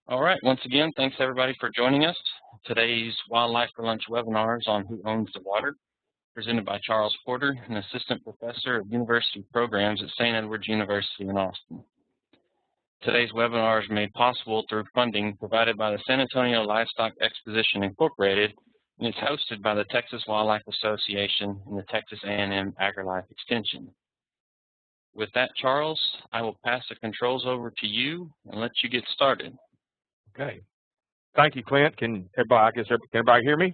All right, once again, thanks everybody for joining us. Today's Wildlife for Lunch webinar is on Who Owns the Water, presented by Charles Porter, an assistant professor of university programs at St. Edward's University in Austin. Today's webinar is made possible through funding provided by the San Antonio Livestock Exposition Incorporated, and it's hosted by the Texas Wildlife Association and the Texas A&M AgriLife Extension. With that, Charles, I will pass the controls over to you and let you get started. Okay. Thank you, Clint. Can everybody hear me?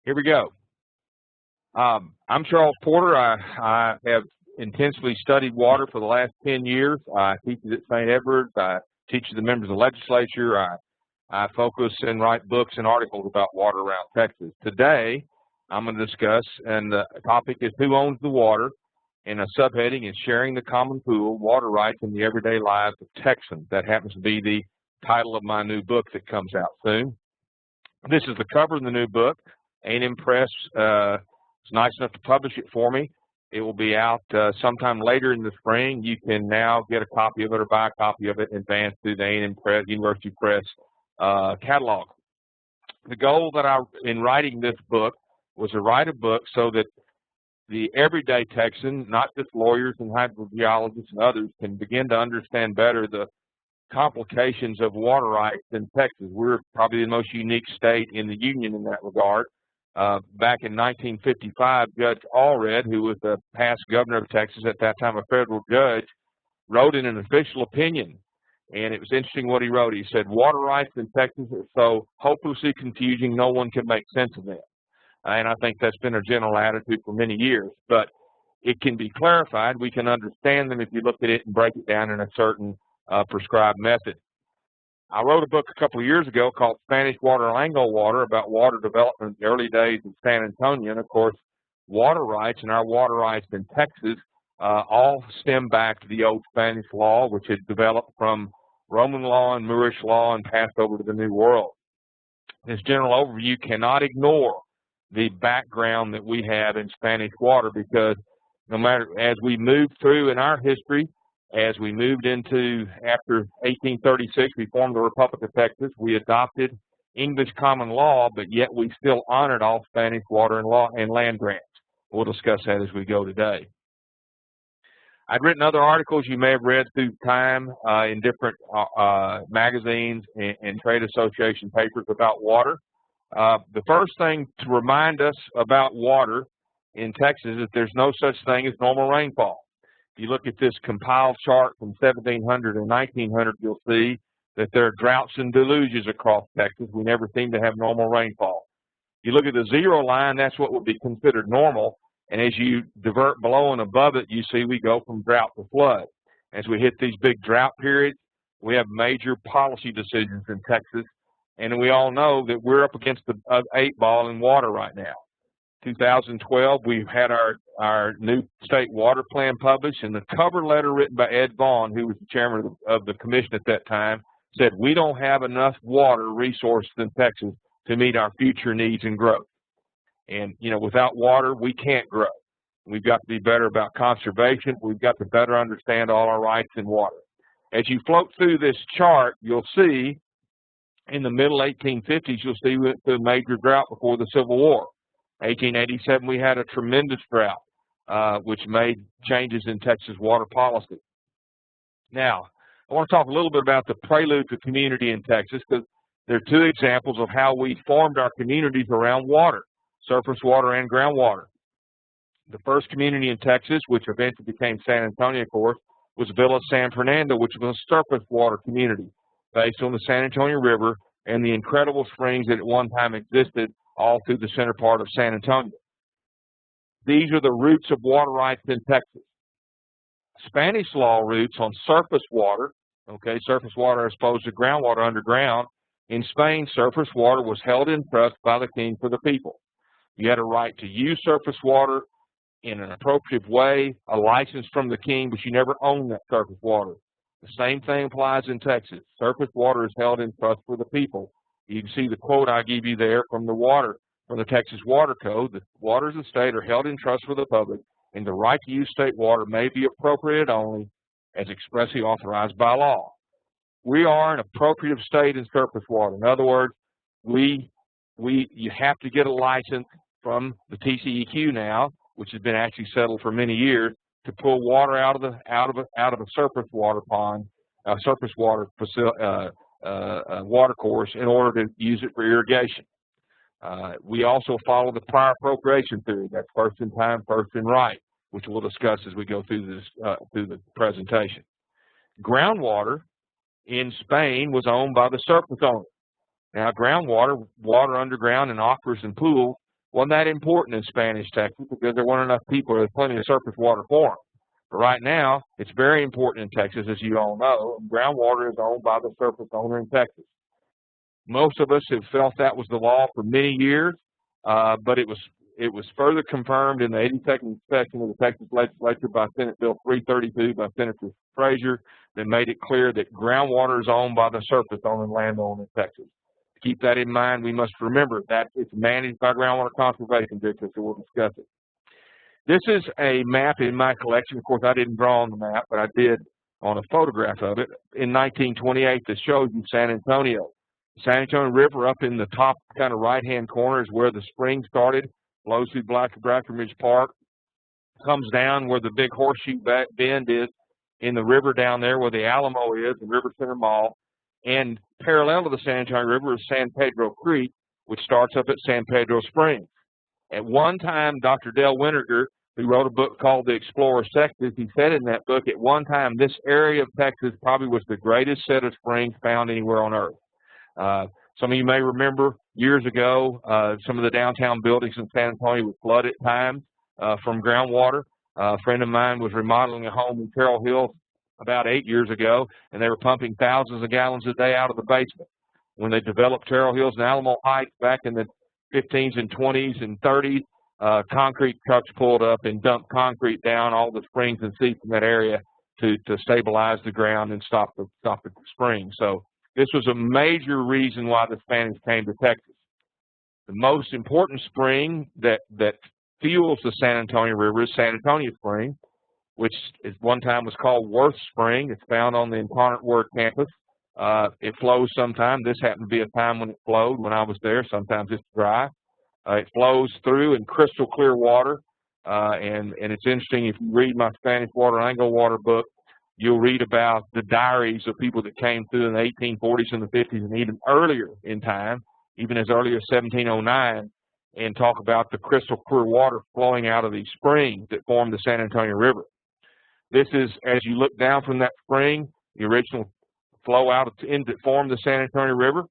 Here we go. I'm Charles Porter. I have intensely studied water for the last 10 years. I teach at St. Edward's. I teach the members of the legislature. I focus and write books and articles about water around Texas. Today, I'm going to discuss, and the topic is Who Owns the Water, and a subheading is Sharing the Common Pool, Water Rights in the Everyday Lives of Texans. That happens to be the title of my new book that comes out soon. This is the cover of the new book. A&M Press is nice enough to publish it for me. It will be out sometime later in the spring. You can now get a copy of it or buy a copy of it in advance through the A&M Press, University Press catalog. The goal in writing this book was to write a book so that the everyday Texan, not just lawyers and hydrogeologists and others, can begin to understand better the complications of water rights in Texas. We're probably the most unique state in the union in that regard. Back in 1955, Judge Allred, who was the past governor of Texas, at that time a federal judge, wrote in an official opinion, and it was interesting what he wrote. He said, water rights in Texas are so hopelessly confusing, no one can make sense of them. And I think that's been a general attitude for many years, but it can be clarified. We can understand them if you look at it and break it down in a certain prescribed method. I wrote a book a couple of years ago called Spanish Water and Lango Water about water development in the early days of San Antonio. And of course, water rights and our water rights in Texas all stem back to the old Spanish law, which had developed from Roman law and Moorish law and passed over to the New World. This general overview cannot ignore the background that we have in Spanish water, because no matter, as we moved through in our history, as we moved into, after 1836, we formed the Republic of Texas. We adopted English common law, but yet we still honored all Spanish water and land grants. We'll discuss that as we go today. I'd written other articles you may have read through time in different magazines and trade association papers about water. The first thing to remind us about water in Texas is that there's no such thing as normal rainfall. If you look at this compiled chart from 1700 and 1900, you'll see that there are droughts and deluges across Texas. We never seem to have normal rainfall. If you look at the zero line, that's what would be considered normal. And as you divert below and above it, you see we go from drought to flood. As we hit these big drought periods, we have major policy decisions in Texas. And we all know that we're up against the 8-ball in water right now. 2012, we had our new state water plan published, and the cover letter written by Ed Vaughn, who was the chairman of the commission at that time, said we don't have enough water resources in Texas to meet our future needs and growth. And, you know, without water, we can't grow. We've got to be better about conservation. We've got to better understand all our rights in water. As you float through this chart, you'll see in the middle 1850s, you'll see we went through a major drought before the Civil War. 1887, we had a tremendous drought, which made changes in Texas water policy. Now, I want to talk a little bit about the prelude to community in Texas, because there are two examples of how we formed our communities around water, surface water and groundwater. The first community in Texas, which eventually became San Antonio, of course, was Villa San Fernando, which was a surface water community based on the San Antonio River and the incredible springs that at one time existed all through the center part of San Antonio. These are the roots of water rights in Texas. Spanish law roots on surface water, okay, surface water as opposed to groundwater underground. In Spain, surface water was held in trust by the king for the people. You had a right to use surface water in an appropriate way, a license from the king, but you never owned that surface water. The same thing applies in Texas. Surface water is held in trust for the people. You can see the quote I give you there from the Texas Water Code. The waters of the state are held in trust for the public, and the right to use state water may be appropriated only as expressly authorized by law. we are an appropriative state in surface water. In other words, you have to get a license from the TCEQ now, which has been actually settled for many years, to pull water out of a surface water pond, surface water water course in order to use it for irrigation. We also follow the prior appropriation theory. That's first in time, first in right, which we'll discuss as we go through the presentation. Groundwater in Spain was owned by the surface owner. Now, groundwater, water underground in aquifers and pools, wasn't that important in Spanish Texas because there weren't enough people. There's plenty of surface water for them. But right now, it's very important in Texas, as you all know. Groundwater is owned by the surface owner in Texas. Most of us have felt that was the law for many years, but it was further confirmed in the 82nd session of the Texas Legislature by Senate Bill 332 by Senator Frazier that made it clear that groundwater is owned by the surface owner and landowner in Texas. To keep that in mind, we must remember that it's managed by Groundwater Conservation District, so we'll discuss it. This is a map in my collection. Of course, I didn't draw on the map, but I did on a photograph of it in 1928 that shows you San Antonio. The San Antonio River up in the top kind of right-hand corner is where the spring started, flows through Brackenridge Park, comes down where the big horseshoe bend is in the river down there where the Alamo is, the River Center Mall, and parallel to the San Antonio River is San Pedro Creek, which starts up at San Pedro Springs. At one time, Dr. Dale Winterger, who wrote a book called The Explorer's Texas, he said in that book, at one time, this area of Texas probably was the greatest set of springs found anywhere on earth. Some of you may remember years ago, some of the downtown buildings in San Antonio would flood at times from groundwater. A friend of mine was remodeling a home in Terrell Hills about 8 years ago, and they were pumping thousands of gallons a day out of the basement. When they developed Terrell Hills and Alamo Heights back in the 15s and 20s and 30s, concrete trucks pulled up and dumped concrete down all the springs and seeps in that area to stabilize the ground and stop the spring. So this was a major reason why the Spanish came to Texas. The most important spring that fuels the San Antonio River is San Antonio Spring, which at one time was called Worth Spring. It's found on the Incarnate Word campus. It flows sometime. This happened to be a time when it flowed when I was there. Sometimes it's dry. It flows through in crystal clear water. And it's interesting, if you read my Spanish Water, Anglo Water book, you'll read about the diaries of people that came through in the 1840s and the 50s and even earlier in time, even as early as 1709, and talk about the crystal clear water flowing out of these springs that form the San Antonio River. This is, as you look down from that spring, the original flow out that formed the San Antonio River.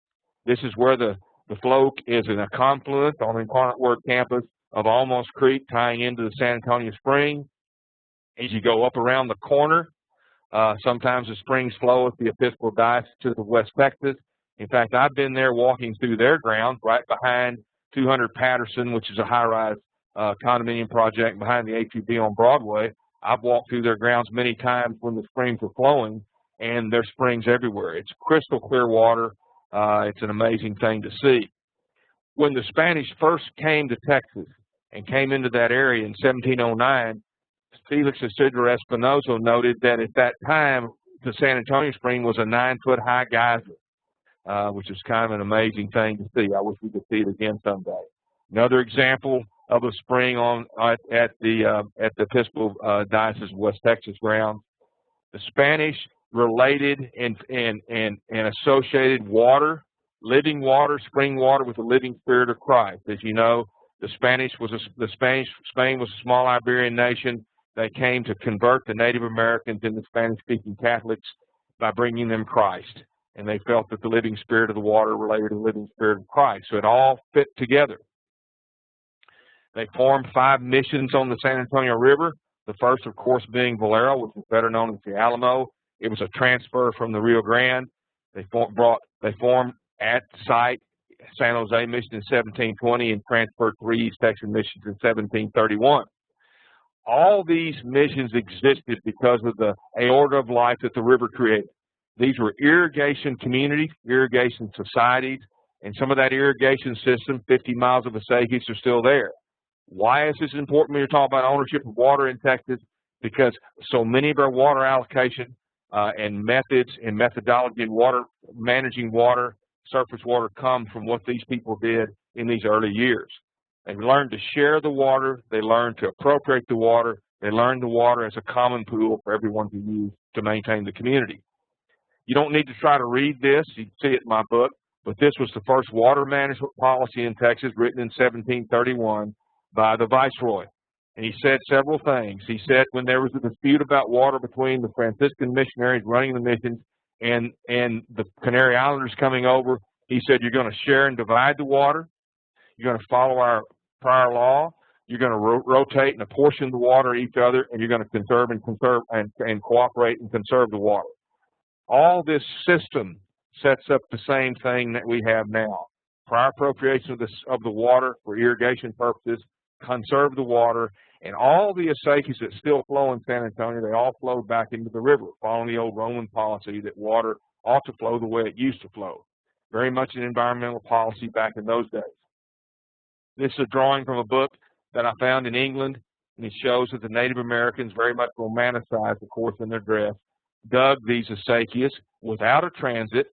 This is where the flow is in a confluence on the Incarnate Word campus of Alamos Creek tying into the San Antonio Spring. As you go up around the corner, sometimes the springs flow with the Episcopal Diocese of West Texas. In fact, I've been there walking through their grounds right behind 200 Patterson, which is a high-rise condominium project behind the HEB on Broadway. I've walked through their grounds many times when the springs were flowing, and there's springs everywhere. It's crystal clear water. It's an amazing thing to see. When the Spanish first came to Texas and came into that area in 1709, Felix Isidro Espinosa noted that at that time, the San Antonio Spring was a 9-foot-high geyser, which is kind of an amazing thing to see. I wish we could see it again someday. Another example of a spring at the Episcopal Diocese of West Texas grounds. The Spanish related and associated water, living water, spring water, with the living Spirit of Christ. As you know, Spain was a small Iberian nation. They came to convert the Native Americans into Spanish-speaking Catholics by bringing them Christ, and they felt that the living Spirit of the water related to the living Spirit of Christ. So it all fit together. They formed 5 missions on the San Antonio River. The first, of course, being Valero, which is better known as the Alamo. It was a transfer from the Rio Grande. They formed at site San Jose Mission in 1720 and transferred 3 East Texas missions in 1731. All these missions existed because of the aorta of life that the river created. These were irrigation communities, irrigation societies, and some of that irrigation system, 50 miles of Vesagas, are still there. Why is this important when you're talking about ownership of water in Texas? Because so many of our water allocation and methods and methodology in water, managing water, surface water, come from what these people did in these early years. They learned to share the water. They learned to appropriate the water. They learned the water as a common pool for everyone to use to maintain the community. You don't need to try to read this. You can see it in my book. But this was the first water management policy in Texas, written in 1731 by the Viceroy. And he said several things. He said when there was a dispute about water between the Franciscan missionaries running the missions and the Canary Islanders coming over, he said, you're going to share and divide the water. You're going to follow our prior law. You're going to rotate and apportion the water each other, and you're going to conserve and cooperate and conserve the water. All this system sets up the same thing that we have now. Prior appropriation of the water for irrigation purposes, conserve the water, and all the acequias that still flow in San Antonio, they all flow back into the river, following the old Roman policy that water ought to flow the way it used to flow. Very much an environmental policy back in those days. This is a drawing from a book that I found in England, and it shows that the Native Americans, very much romanticized, of course, in their dress, dug these acequias without a transit,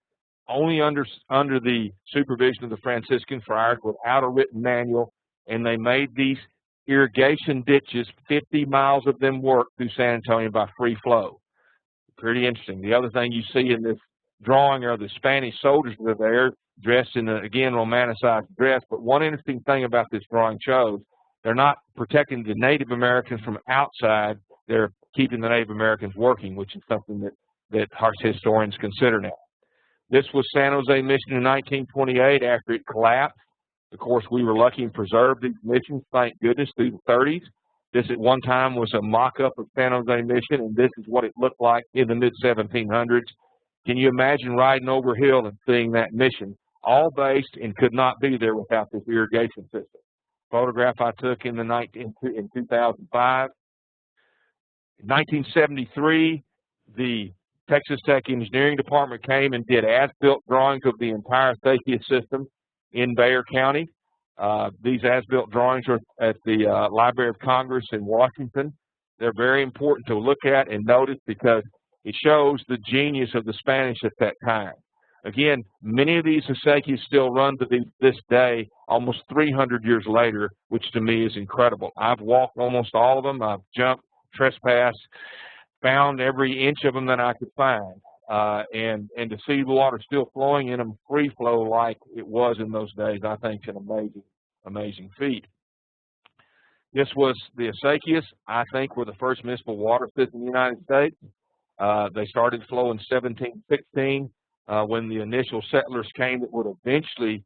only under the supervision of the Franciscan friars, without a written manual, and they made these irrigation ditches, 50 miles of them worked through San Antonio by free flow. Pretty interesting. The other thing you see in this drawing are the Spanish soldiers that are there, dressed in, again, romanticized dress. But one interesting thing about this drawing shows they're not protecting the Native Americans from outside. They're keeping the Native Americans working, which is something that historians consider now. This was San Jose Mission in 1928 after it collapsed. Of course, we were lucky and preserved these missions, thank goodness, through the 30s. This at one time was a mock-up of San Jose Mission, and this is what it looked like in the mid-1700s. Can you imagine riding over a hill and seeing that mission, all based and could not be there without this irrigation system? Photograph I took in 2005. In 1973, the Texas Tech Engineering Department came and did as-built drawings of the entire acequia system in Bexar County. These as-built drawings are at the Library of Congress in Washington. They're very important to look at and notice because it shows the genius of the Spanish at that time. Again, many of these acequias still run to this day, almost 300 years later, which to me is incredible. I've walked almost all of them. I've jumped, trespassed, found every inch of them that I could find. And to see the water still flowing in them, free flow like it was in those days, I think is an amazing feat. This was the acequias, I think, were the first municipal water system in the United States. They started to flow in 1716 when the initial settlers came that would eventually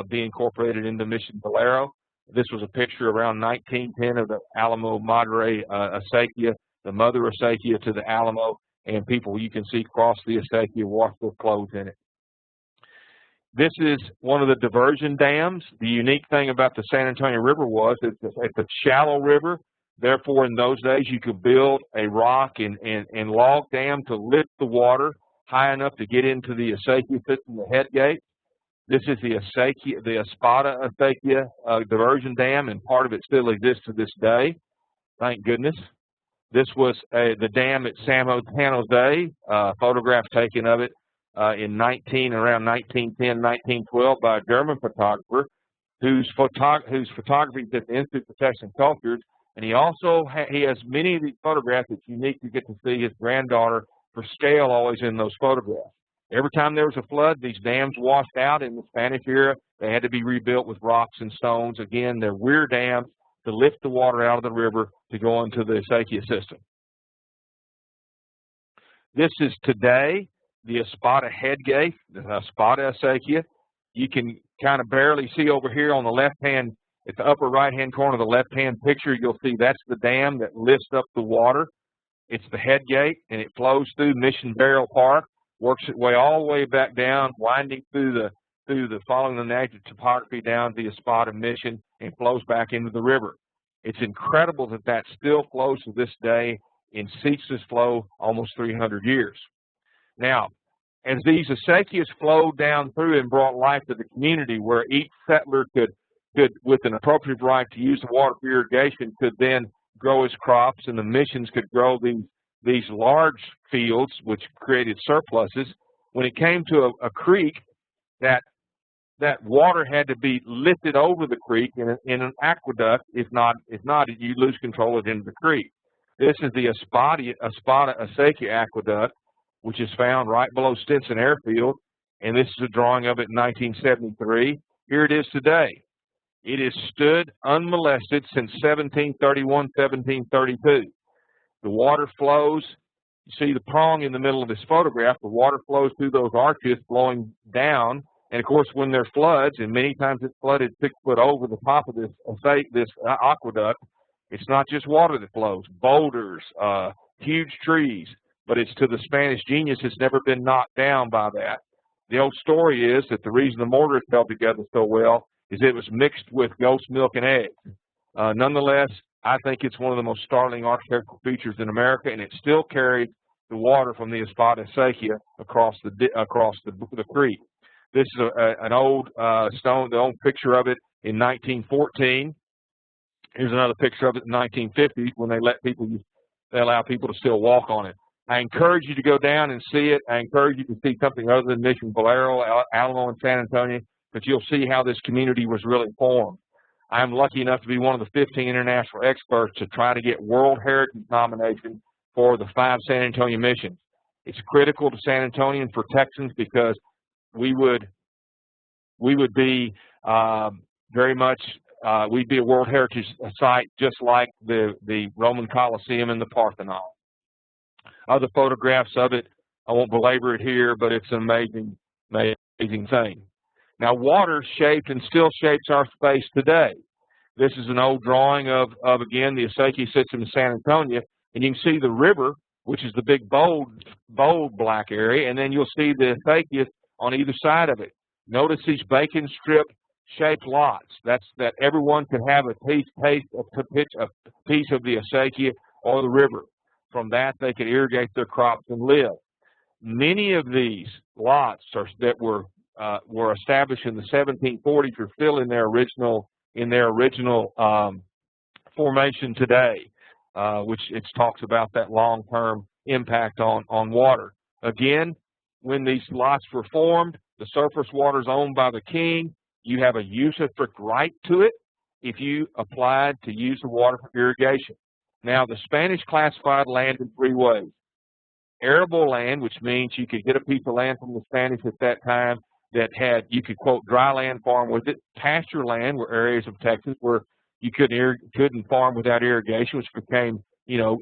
be incorporated into Mission Valero. This was a picture around 1910 of the Alamo Madre acequia, the mother acequia to the Alamo, and people you can see cross the acequia, wash their clothes in it. This is one of the diversion dams. The unique thing about the San Antonio River was it's a shallow river. Therefore, in those days, you could build a rock and log dam to lift the water high enough to get into the acequia system, the head gate. This is the Espada acequia diversion dam, and part of it still exists to this day. Thank goodness. This was the dam at San Jose, photograph taken of it around 1910, 1912 by a German photographer whose photography is at the Institute for Texas Cultures, and he has many of these photographs. It's unique to get to see his granddaughter for scale always in those photographs. Every time there was a flood, these dams washed out in the Spanish era. They had to be rebuilt with rocks and stones. Again, they're weir dams to lift the water out of the river to go into the acequia system. This is today the Espada head gate, the Espada acequia. You can kind of barely see over here on the left-hand, at the upper right-hand corner of the left-hand picture, you'll see that's the dam that lifts up the water. It's the head gate, and it flows through Mission Barrel Park, works its way all the way back down, winding through following the natural topography down the Espada Mission, and flows back into the river. It's incredible that still flows to this day in ceaseless flow almost 300 years. Now, as these acequias flowed down through and brought life to the community, where each settler could, with an appropriate right to use the water for irrigation, could then grow his crops, and the missions could grow these large fields, which created surpluses. When it came to a creek, that water had to be lifted over the creek in an aqueduct. If not, you lose control of it into the creek. This is the Espada-Acequia Aqueduct, which is found right below Stinson Airfield, and this is a drawing of it in 1973. Here it is today. It has stood unmolested since 1731, 1732. The water flows. You see the prong in the middle of this photograph. The water flows through those arches, flowing down. And of course, when there are floods, and many times it's flooded 6 foot over the top of this aqueduct, it's not just water that flows. Boulders, huge trees. But it's to the Spanish genius. It's never been knocked down by that. The old story is that the reason the mortar held together so well is it was mixed with ghost milk and eggs. Nonetheless, I think it's one of the most startling architectural features in America, and it still carries the water from the Espada-Acequia across the creek. This is an old stone, the old picture of it in 1914. Here's another picture of it in 1950 when they allow people to still walk on it. I encourage you to go down and see it. I encourage you to see something other than Mission Valero, Alamo, and San Antonio, but you'll see how this community was really formed. I'm lucky enough to be one of the 15 international experts to try to get World Heritage nomination for the 5 San Antonio missions. It's critical to San Antonio and for Texans because we would be very much we'd be a World Heritage site just like the Roman Colosseum and the Parthenon. Other photographs of it, I won't belabor it here, but it's an amazing thing. Now, water shaped and still shapes our space today. This is an old drawing of again, the Acequia system in San Antonio, and you can see the river, which is the big bold black area, and then you'll see the Acequia on either side of it. Notice these bacon strip shaped lots. That's that everyone could have a piece of the Acequia or the river. From that, they could irrigate their crops and live. Many of these lots that were established in the 1740s are still in their original formation today, which it talks about that long-term impact on water. Again, when these lots were formed, the surface water is owned by the king. You have a usufruct right to it if you applied to use the water for irrigation. Now, the Spanish classified land in 3 ways. Arable land, which means you could get a piece of land from the Spanish at that time that you could, quote, dry land farm with it. Pasture land were areas of Texas where you couldn't farm without irrigation, which became,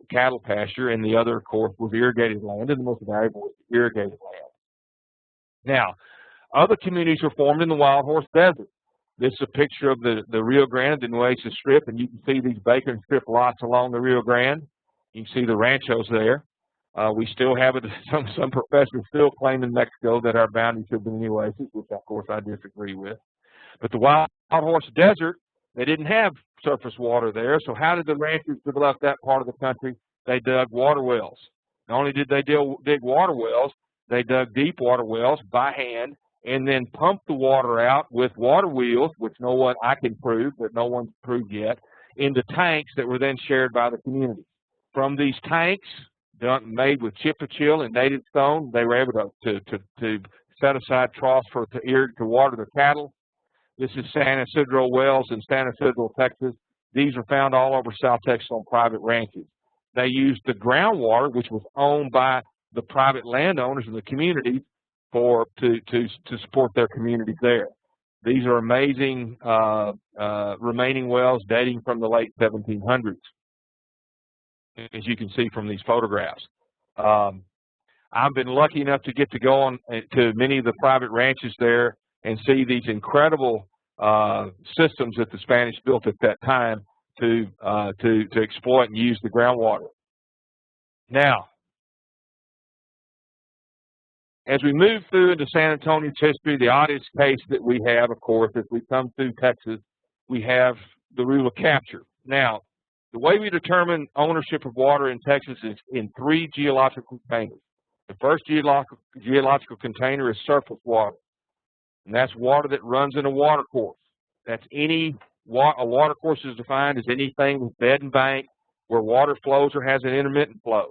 cattle pasture. And the other, of course, was irrigated land, and the most valuable was irrigated land. Now, other communities were formed in the Wild Horse Desert. This is a picture of the Rio Grande, the Nueces Strip, and you can see these bacon strip lots along the Rio Grande. You can see the ranchos there. We still have it. Some professors still claim in Mexico that our boundaries have been Nueces, which of course I disagree with. But the Wild Horse Desert, they didn't have surface water there. So how did the ranchers develop that part of the country? They dug water wells. Not only did they dig water wells, they dug deep water wells by hand, and then pumped the water out with water wheels, which I can prove, but no one's proved yet, into tanks that were then shared by the community. From these tanks, made with chip-to-chill and native stone, they were able to set aside troughs to water their cattle. This is San Isidro wells in San Isidro, Texas. These are found all over South Texas on private ranches. They used the groundwater, which was owned by the private landowners in the community, to support their communities there. These are amazing remaining wells dating from the late 1700s, as you can see from these photographs. I've been lucky enough to get to go on to many of the private ranches there and see these incredible systems that the Spanish built at that time to exploit and use the groundwater. Now, as we move through into San Antonio's history, the oddest case that we have, of course, as we come through Texas, we have the rule of capture. Now, the way we determine ownership of water in Texas is in 3 geological containers. The first geological container is surface water, and that's water that runs in a water course. That's a water course is defined as anything with bed and bank where water flows or has an intermittent flow.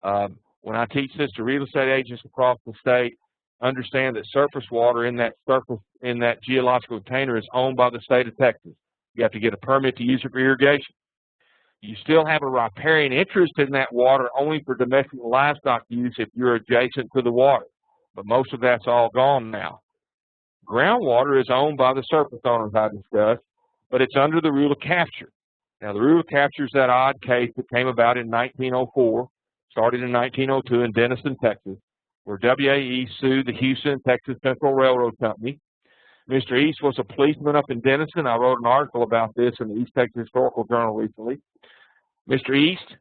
When I teach this to real estate agents across the state, understand that surface water in that geological container is owned by the state of Texas. You have to get a permit to use it for irrigation. You still have a riparian interest in that water only for domestic livestock use if you're adjacent to the water. But most of that's all gone now. Groundwater is owned by the surface owners I discussed, but it's under the rule of capture. Now, the rule of capture is that odd case that came about in 1904, started in 1902 in Denison, Texas, where WAE sued the Houston and Texas Central Railroad Company. Mr. East was a policeman up in Denison. I wrote an article about this in the East Texas Historical Journal recently. Mr. East,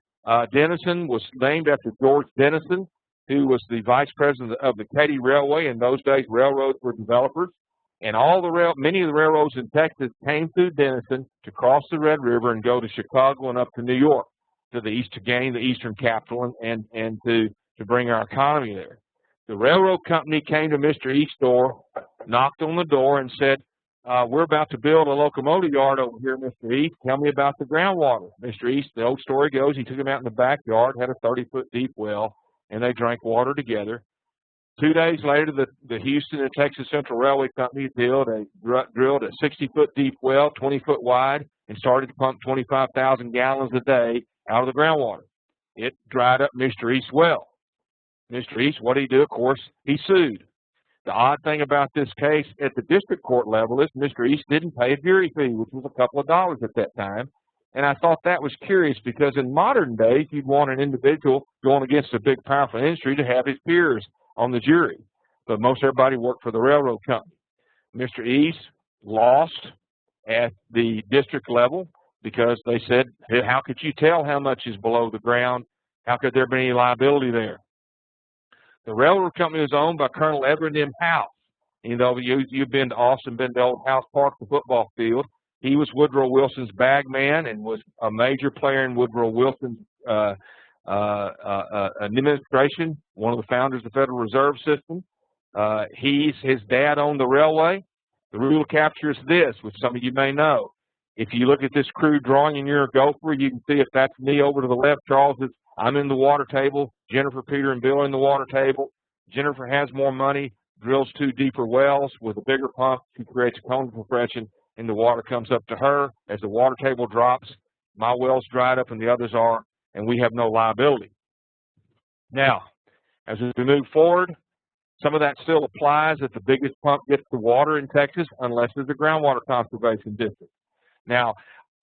Denison was named after George Denison, who was the vice president of the Katy Railway. In those days, railroads were developers, and many of the railroads in Texas came through Denison to cross the Red River and go to Chicago and up to New York to the east to gain the eastern capital and to bring our economy there. The railroad company came to Mr. East's door, knocked on the door, and said, we're about to build a locomotive yard over here, Mr. East. Tell me about the groundwater. Mr. East, the old story goes, he took him out in the backyard, had a 30-foot deep well, and they drank water together. 2 days later, the Houston and Texas Central Railway Company drilled a 60-foot deep well, 20-foot wide, and started to pump 25,000 gallons a day out of the groundwater. It dried up Mr. East's well. Mr. East, what did he do? Of course, he sued. The odd thing about this case at the district court level is Mr. East didn't pay a jury fee, which was a couple of dollars at that time. And I thought that was curious because in modern days, you'd want an individual going against a big, powerful industry to have his peers on the jury. But most everybody worked for the railroad company. Mr. East lost at the district level because they said, hey, how could you tell how much is below the ground? How could there be any liability there? The railroad company was owned by Colonel Edward M. House. You know, you've been to Austin, been to Old House Park, the football field. He was Woodrow Wilson's bag man and was a major player in Woodrow Wilson's administration, one of the founders of the Federal Reserve System. His dad owned the railway. The rule of capture is this, which some of you may know. If you look at this crude drawing and you're a gopher, you can see if that's me over to the left, Charles, I'm in the water table. Jennifer, Peter, and Bill are in the water table. Jennifer has more money, drills 2 deeper wells with a bigger pump. She creates a cone compression, and the water comes up to her. As the water table drops, my well's dried up and the others are, and we have no liability. Now, as we move forward, some of that still applies if the biggest pump gets the water in Texas, unless there's a groundwater conservation district. Now,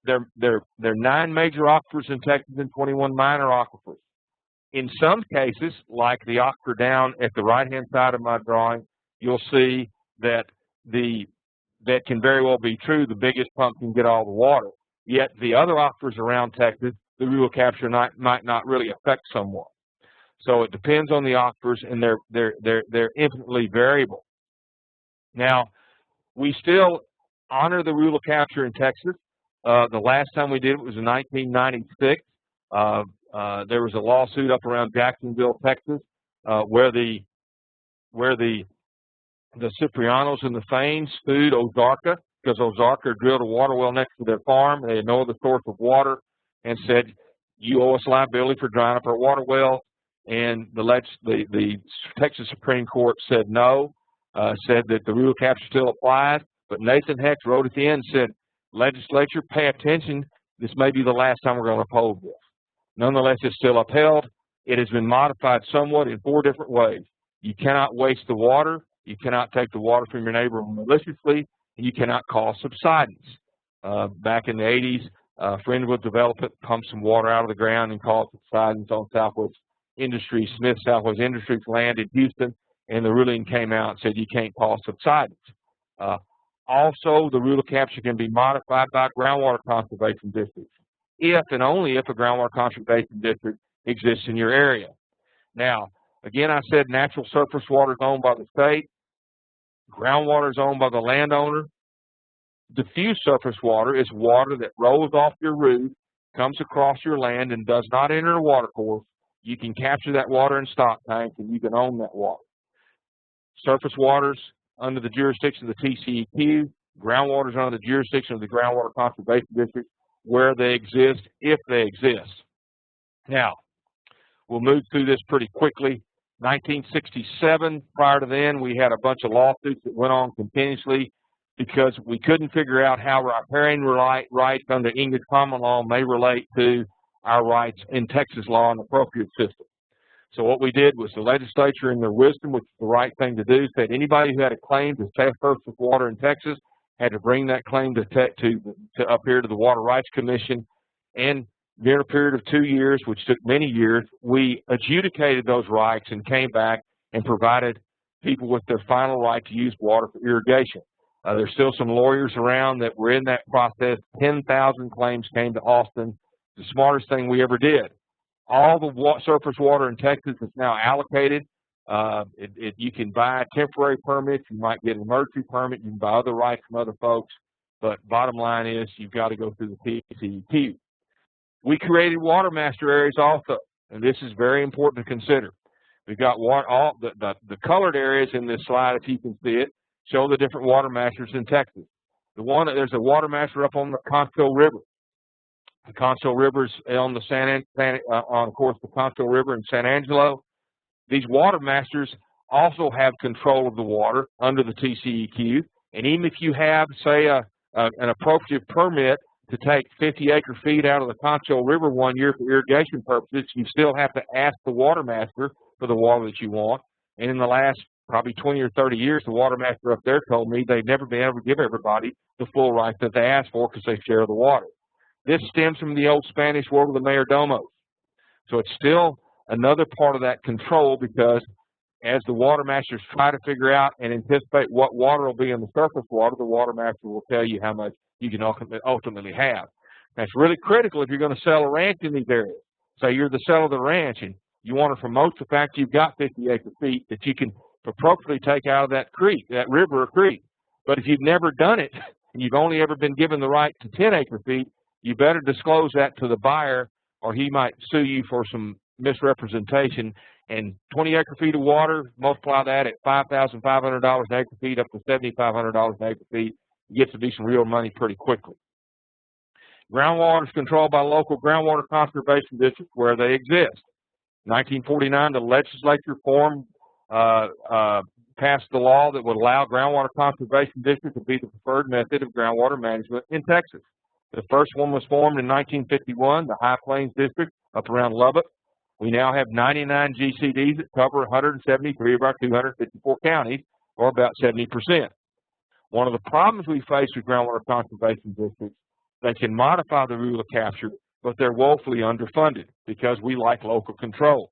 there are 9 major aquifers in Texas and 21 minor aquifers. In some cases, like the aquifer down at the right-hand side of my drawing, you'll see that that can very well be true. The biggest pump can get all the water. Yet the other aquifers around Texas, the rule of capture might not really affect somewhat. So it depends on the aquifers, and they're infinitely variable. Now, we still honor the rule of capture in Texas. The last time we did it was in 1996. There was a lawsuit up around Jacksonville, Texas, where the Ciprianos and the Fanes sued Ozarka because Ozarka drilled a water well next to their farm. They had no other source of water and said, you owe us liability for drying up our water well. And the Texas Supreme Court said no, said that the rule of capture still applies. But Nathan Hex wrote at the end and said, legislature, pay attention. This may be the last time we're going to uphold this. Nonetheless, it's still upheld. It has been modified somewhat in 4 different ways. You cannot waste the water. You cannot take the water from your neighbor maliciously. And you cannot cause subsidence. Back in the 80s, a friend would develop it, pump some water out of the ground, and cause subsidence on Southwest Industries, Smith Southwest Industries land in Houston, and the ruling came out and said you can't cause subsidence. Also, the rule of capture can be modified by groundwater conservation districts, if and only if a groundwater conservation district exists in your area. Now, again, I said natural surface water is owned by the state. Groundwater is owned by the landowner. Diffuse surface water is water that rolls off your roof, comes across your land, and does not enter a water course. You can capture that water in stock tanks, and you can own that water. Surface waters under the jurisdiction of the TCEQ, groundwater is under the jurisdiction of the Groundwater Conservation District, where they exist, if they exist. Now, We'll move through this pretty quickly. 1967, prior to then, we had a bunch of lawsuits that went on continuously because we couldn't figure out how riparian rights under English common law may relate to our rights in Texas law and appropriate system. So what we did was the legislature, in their wisdom, which is the right thing to do, said anybody who had a claim to surface water in Texas had to bring that claim to up here to the Water Rights Commission. And during a period of 2 years, which took many years, we adjudicated those rights and came back and provided people with their final right to use water for irrigation. There's still some lawyers around that were in that process. 10,000 claims came to Austin. The smartest thing we ever did. All the surface water in Texas is now allocated. You can buy temporary permits. You might get an emergency permit. You can buy other rights from other folks. But bottom line is you've got to go through the PCEQ. We created water master areas also, and this is very important to consider. We've got the colored areas in this slide, if you can see it, show the different water masters in Texas. There's a water master up on the Concho River. The Concho River's on the of course, the Concho River in San Angelo. These water masters also have control of the water under the TCEQ, and even if you have, say, an appropriate permit to take 50 acre-feet out of the Concho River 1 year for irrigation purposes, you still have to ask the water master for the water that you want. And in the last probably 20 or 30 years, the water master up there told me they've never been able to give everybody the full right that they asked for because they share the water. This stems from the old Spanish word of the mayordomos. So it's still another part of that control, because as the water masters try to figure out and anticipate what water will be in the surface water, the water master will tell you how much you can ultimately have. That's really critical if you're going to sell a ranch in these areas. Say you're the seller of the ranch and you want to promote the fact you've got 50 acre-feet that you can appropriately take out of that creek, that river or creek. But if you've never done it and you've only ever been given the right to 10 acre-feet, you better disclose that to the buyer, or he might sue you for some misrepresentation. And 20 acre-feet of water, multiply that at $5,500 an acre-feet up to $7,500 an acre-feet, you get to be some real money pretty quickly. Groundwater is controlled by local groundwater conservation districts where they exist. 1949, the legislature passed the law that would allow groundwater conservation districts to be the preferred method of groundwater management in Texas. The first one was formed in 1951, the High Plains District up around Lubbock. We now have 99 GCDs that cover 173 of our 254 counties, or about 70%. One of the problems we face with groundwater conservation districts, they can modify the rule of capture, but they're woefully underfunded because we like local control.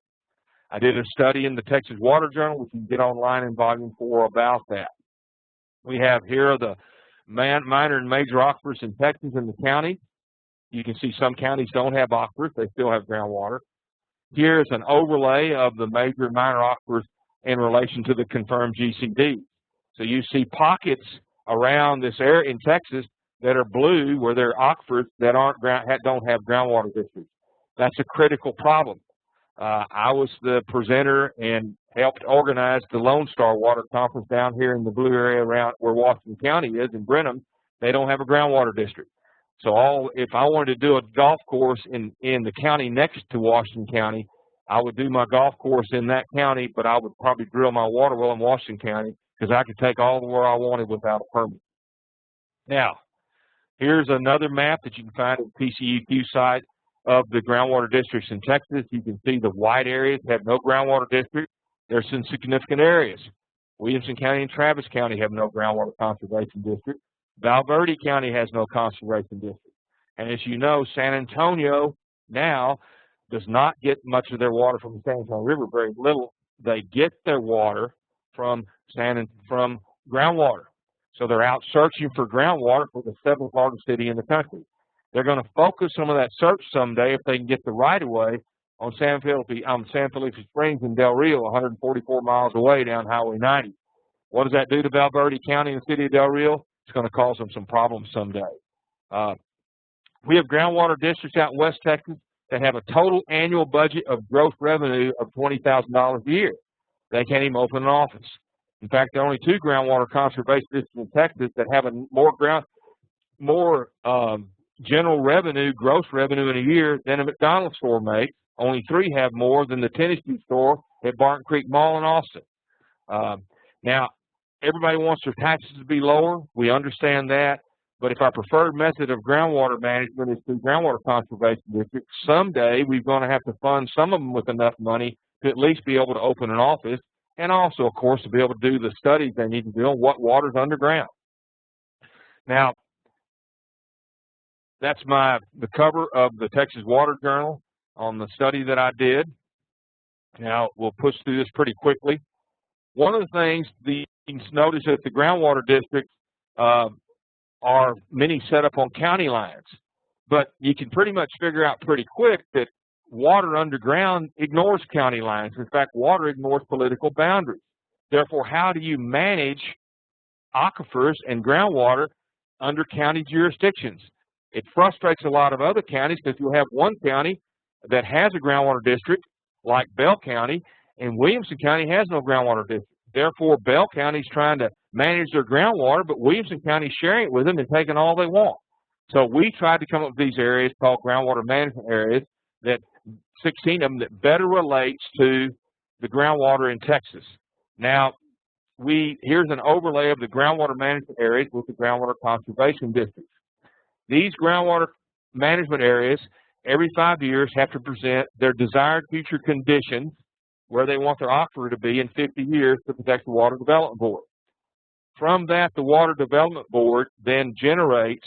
I did a study in the Texas Water Journal, which you can get online in Volume 4 about that. We have here the minor and major aquifers in Texas and the county. You can see some counties don't have aquifers, they still have groundwater. Here is an overlay of the major and minor aquifers in relation to the confirmed GCD. So you see pockets around this area in Texas that are blue where there are aquifers that don't have groundwater districts. That's a critical problem. I was the presenter and helped organize the Lone Star Water Conference down here in the blue area around where Washington County is, in Brenham. They don't have a groundwater district. So if I wanted to do a golf course in the county next to Washington County, I would do my golf course in that county, but I would probably drill my water well in Washington County because I could take all the water I wanted without a permit. Now, here's another map that you can find at the PCEQ site of the groundwater districts in Texas. You can see the white areas have no groundwater district. There's some significant areas. Williamson County and Travis County have no groundwater conservation district. Val Verde County has no conservation district. And as you know, San Antonio now does not get much of their water from the San Antonio River, very little. They get their water from groundwater. So they're out searching for groundwater for the seventh largest city in the country. They're going to focus some of that search someday if they can get the right-of-way on San Felipe Springs in Del Rio, 144 miles away down Highway 90. What does that do to Val Verde County and the city of Del Rio? It's going to cause them some problems someday. We have groundwater districts out in West Texas that have a total annual budget of gross revenue of $20,000 a year. They can't even open an office. In fact, there are only 2 groundwater conservation districts in Texas that have more general revenue, gross revenue in a year than a McDonald's store makes, Only 3 have more than the Tennessee store at Barton Creek Mall in Austin. Now, everybody wants their taxes to be lower. We understand that. But if our preferred method of groundwater management is through groundwater conservation districts, someday we're going to have to fund some of them with enough money to at least be able to open an office, and also, of course, to be able to do the studies they need to do on what water's underground. Now, that's the cover of the Texas Water Journal on the study that I did. Now, we'll push through this pretty quickly. One of the things you can notice that the groundwater districts are many set up on county lines, but you can pretty much figure out pretty quick that water underground ignores county lines. In fact, water ignores political boundaries. Therefore, how do you manage aquifers and groundwater under county jurisdictions? It frustrates a lot of other counties because you'll have one county that has a groundwater district, like Bell County, and Williamson County has no groundwater district. Therefore, Bell County is trying to manage their groundwater, but Williamson County is sharing it with them and taking all they want. So we tried to come up with these areas called groundwater management areas, that 16 of them, that better relates to the groundwater in Texas. Now, here's an overlay of the groundwater management areas with the groundwater conservation districts. These groundwater management areas, every 5 years, have to present their desired future conditions where they want their aquifer to be in 50 years to protect the Water Development Board. From that, the Water Development Board then generates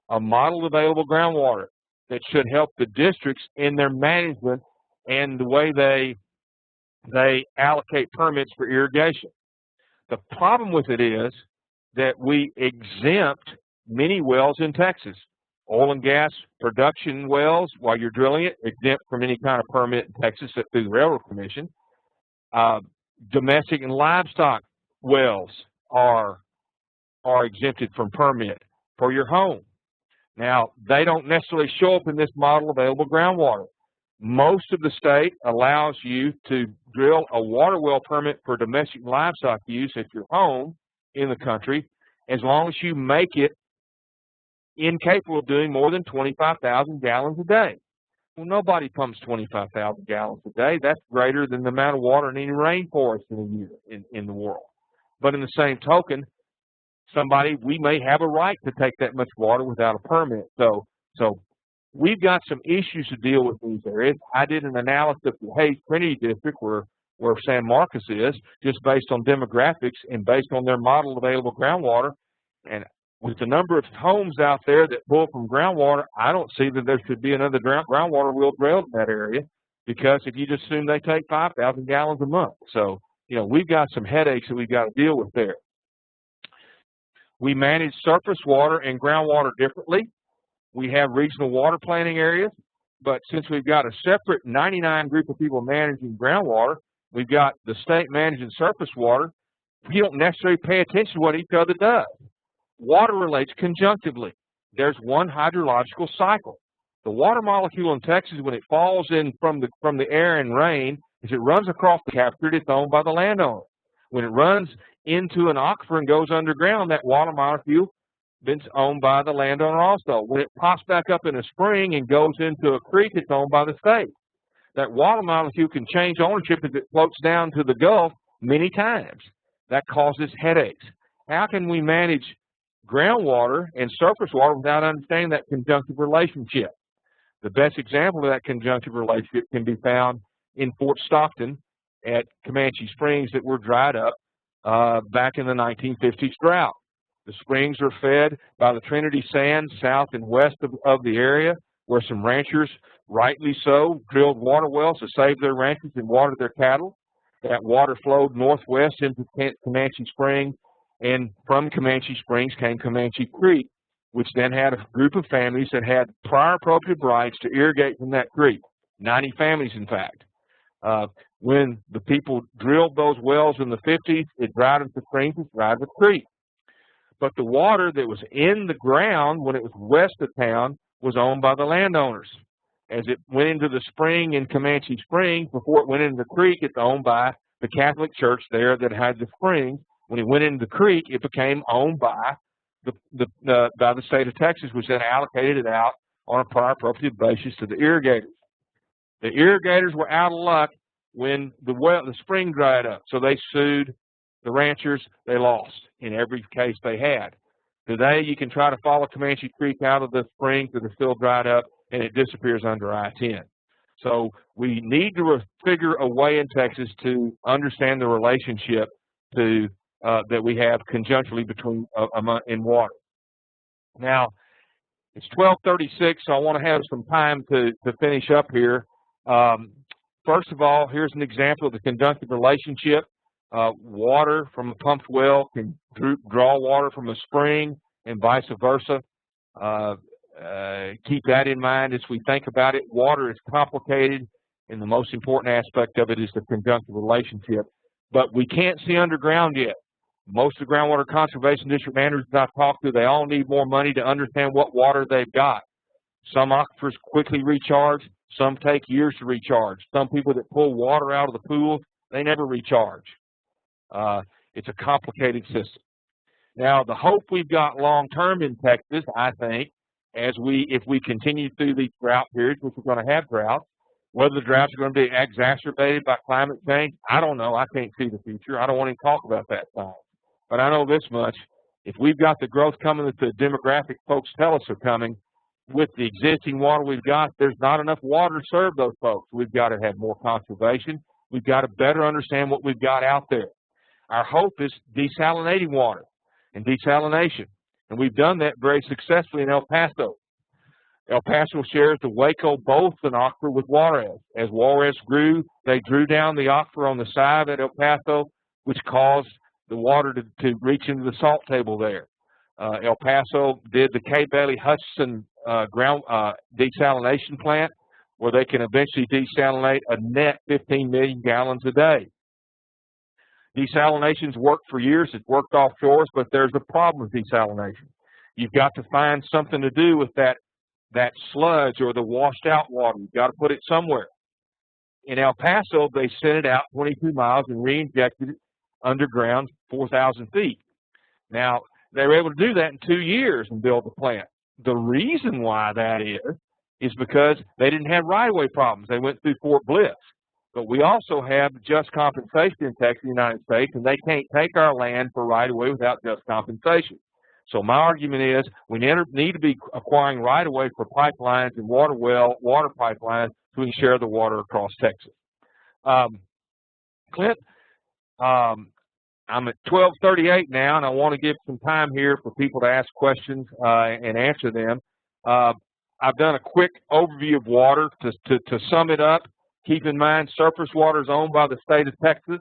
a model available groundwater that should help the districts in their management and the way they allocate permits for irrigation. The problem with it is that we exempt many wells in Texas. Oil and gas production wells, while you're drilling it, exempt from any kind of permit in Texas except through the Railroad Commission. Domestic and livestock wells are exempted from permit for your home. Now, they don't necessarily show up in this model available groundwater. Most of the state allows you to drill a water well permit for domestic and livestock use at your home in the country, as long as you make it incapable of doing more than 25,000 gallons a day. Well, nobody pumps 25,000 gallons a day. That's greater than the amount of water in any rainforest in a year in the world. But in the same token, we may have a right to take that much water without a permit. So we've got some issues to deal with in these areas. I did an analysis of the Hayes Trinity District, where San Marcos is, just based on demographics and based on their model available groundwater. And with the number of homes out there that pull from groundwater, I don't see that there should be another groundwater wheel drilled in that area, because if you just assume they take 5,000 gallons a month. So, we've got some headaches that we've got to deal with there. We manage surface water and groundwater differently. We have regional water planning areas, but since we've got a separate 99 group of people managing groundwater, we've got the state managing surface water. We don't necessarily pay attention to what each other does. Water relates conjunctively. There's one hydrological cycle. The water molecule in Texas, when it falls in from the air and rain, as it runs across the captured, it's owned by the landowner. When it runs into an aquifer and goes underground, that water molecule is owned by the landowner also. When it pops back up in a spring and goes into a creek, it's owned by the state. That water molecule can change ownership as it floats down to the Gulf many times. That causes headaches. How can we manage groundwater and surface water without understanding that conjunctive relationship? The best example of that conjunctive relationship can be found in Fort Stockton at Comanche Springs that were dried up back in the 1950s drought. The springs are fed by the Trinity Sand south and west of the area, where some ranchers, rightly so, drilled water wells to save their ranches and water their cattle. That water flowed northwest into Comanche Springs, and from Comanche Springs came Comanche Creek, which then had a group of families that had prior appropriate rights to irrigate from that creek, 90 families in fact. When the people drilled those wells in the 50s, it dried up the springs, it dried the creek. But the water that was in the ground when it was west of town was owned by the landowners. As it went into the spring in Comanche Springs, before it went into the creek, it's owned by the Catholic Church there that had the springs. When it went into the creek, it became owned by the state of Texas, which then allocated it out on a prior appropriate basis to the irrigators. The irrigators were out of luck when the spring dried up, so they sued the ranchers. They lost in every case they had. Today, you can try to follow Comanche Creek out of the springs that are still dried up, and it disappears under I-10. So we need to figure a way in Texas to understand the relationship to that we have conjuncturally between in water. Now, it's 12:36, so I want to have some time to finish up here. First of all, here's an example of the conjunctive relationship. Water from a pumped well can draw water from a spring and vice versa. Keep that in mind as we think about it. Water is complicated, and the most important aspect of it is the conjunctive relationship. But we can't see underground yet. Most of the groundwater conservation district managers that I've talked to, they all need more money to understand what water they've got. Some aquifers quickly recharge. Some take years to recharge. Some people that pull water out of the pool, they never recharge. It's a complicated system. Now, the hope we've got long-term in Texas, I think, if we continue through these drought periods, which we're going to have droughts, whether the droughts are going to be exacerbated by climate change, I don't know. I can't see the future. I don't want to talk about that science. But I know this much. If we've got the growth coming that the demographic folks tell us are coming, with the existing water we've got, there's not enough water to serve those folks. We've got to have more conservation. We've got to better understand what we've got out there. Our hope is desalinating water and desalination. And we've done that very successfully in El Paso. El Paso shares the Waco-Bolson aquifer with Juarez. As Juarez grew, they drew down the aquifer on the side at El Paso, which caused the water to reach into the salt table there. El Paso did the K. Bailey Hutchinson ground desalination plant, where they can eventually desalinate a net 15 million gallons a day. Desalination's worked for years. It's worked offshore, but there's a problem with desalination. You've got to find something to do with that sludge or the washed out water. You've got to put it somewhere. In El Paso, they sent it out 22 miles and re-injected it underground 4,000 feet. Now, they were able to do that in 2 years and build the plant. The reason why that is because they didn't have right-of-way problems. They went through Fort Bliss. But we also have just compensation in Texas, United States, and they can't take our land for right-of-way without just compensation. So my argument is we need to be acquiring right-of-way for pipelines and water pipelines so we can share the water across Texas. Clint, I'm at 12:38 now, and I want to give some time here for people to ask questions and answer them. I've done a quick overview of water. To sum it up, keep in mind surface water is owned by the state of Texas.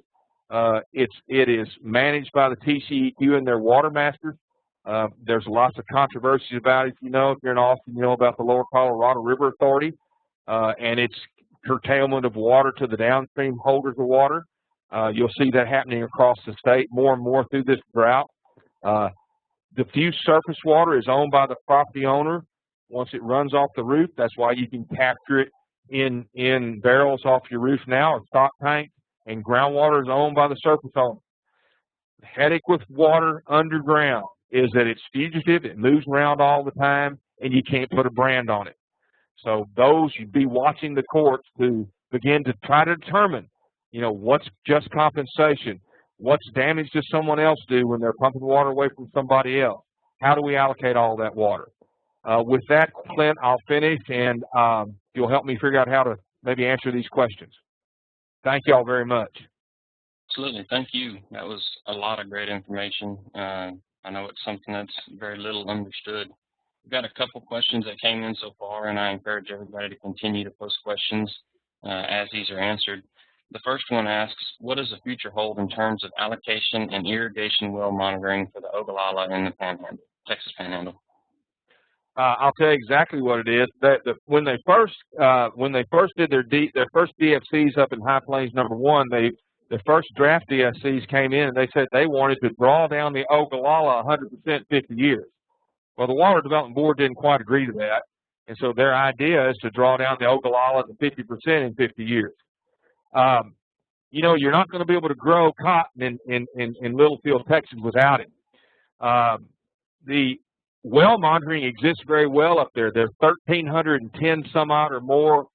It is managed by the TCEQ and their water masters. There's lots of controversies about it. If you're in Austin, you know about the Lower Colorado River Authority and its curtailment of water to the downstream holders of water. You'll see that happening across the state more and more through this drought. Diffuse surface water is owned by the property owner. Once it runs off the roof, that's why you can capture it in barrels off your roof now or stock tanks. And groundwater is owned by the surface owner. The headache with water underground is that it's fugitive, it moves around all the time, and you can't put a brand on it. So you'd be watching the courts to begin to try to determine, what's just compensation, what's damage does someone else do when they're pumping water away from somebody else. How do we allocate all that water? With that, Clint, I'll finish, and you'll help me figure out how to maybe answer these questions. Thank you all very much. Absolutely. Thank you. That was a lot of great information. I know it's something that's very little understood. We've got a couple questions that came in so far, and I encourage everybody to continue to post questions as these are answered. The first one asks, what does the future hold in terms of allocation and irrigation well monitoring for the Ogallala and the Panhandle, Texas Panhandle? I'll tell you exactly what it is. When they first did their first DFCs up in High Plains number 1, the first draft DFCs came in and they said they wanted to draw down the Ogallala 100% 50 years. Well, the Water Development Board didn't quite agree to that, and so their idea is to draw down the Ogallala to 50% in 50 years. You're not going to be able to grow cotton in Littlefield, Texas without it. The well monitoring exists very well up there. There's 1,310 some odd or more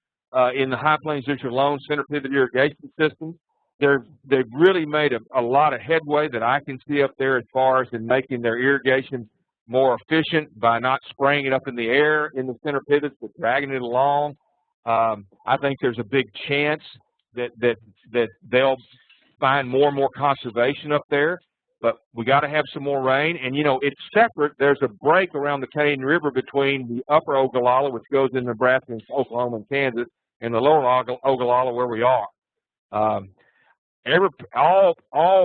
in the High Plains District alone, center pivot irrigation systems. They've really made a lot of headway that I can see up there as far as in making their irrigation more efficient by not spraying it up in the air in the center pivots, but dragging it along. I think there's a big chance that they'll find more and more conservation up there. But we got to have some more rain, and it's separate. There's a break around the Canadian River between the upper Ogallala, which goes in Nebraska, and Oklahoma, and Kansas, and the lower Ogallala, where we are.